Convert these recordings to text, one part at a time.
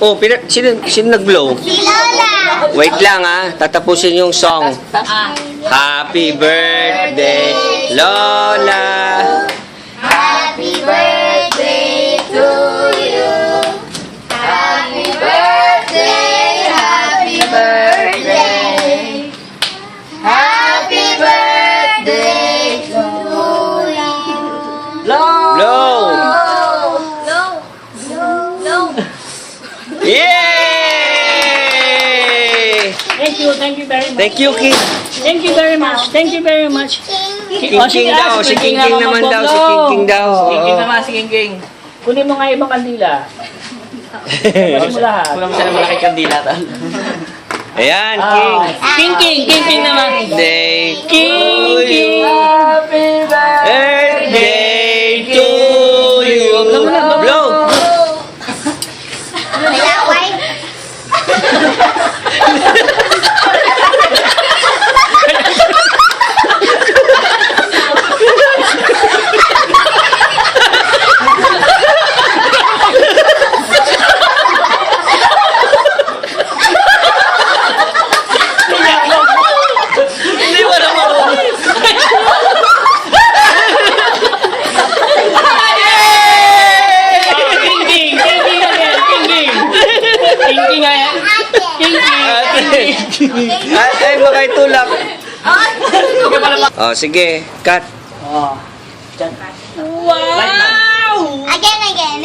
Oh, sino nag-blow? Si Lola! Wait lang tatapusin yung song. Happy birthday, Lola! Happy birthday to you! Happy birthday! Happy birthday! Happy birthday to you! Blow! Low! Yay! Thank you very much. Thank you, King. Thank you very much. Thank you very much. King daw. Si King naman daw. Si King daw. King naman, si King. Kunin mo nga ibang kandila. Kunin mo lahat. Kulang mo siya ng malaki kandila. Ayan, King. King naman. Birthday King. Happy birthday to you. Blow. Malaway! Hindi mo naman. Ay, baka itulak. Oh, sige. Cut. Wow! Again!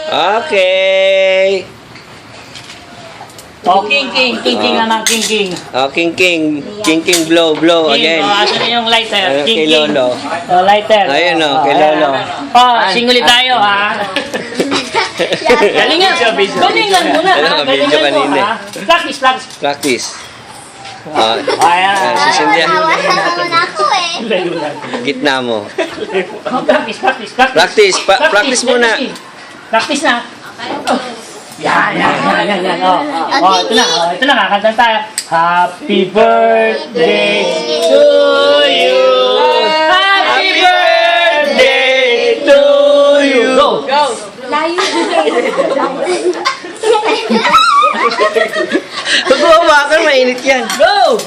Okay. Oh, King naman, King. Oh, King, blow again. Asan na yung lighter? Kay Lolo. Oh, lighter. Ayun, kay Lolo. Singuli tayo, ha? Galingan mo na, ha? Video Galingan mo, kanina. ha? Practice. Practice. Oh, Ayan. si Cynthia. Nawasan mo na ako Gitna mo. Practice. Practice muna. Practice na. Yan. Ito na, kakanta tayo. Happy birthday to you. Happy birthday to you. Go. Huwag bumawakan, mainit yan. Go.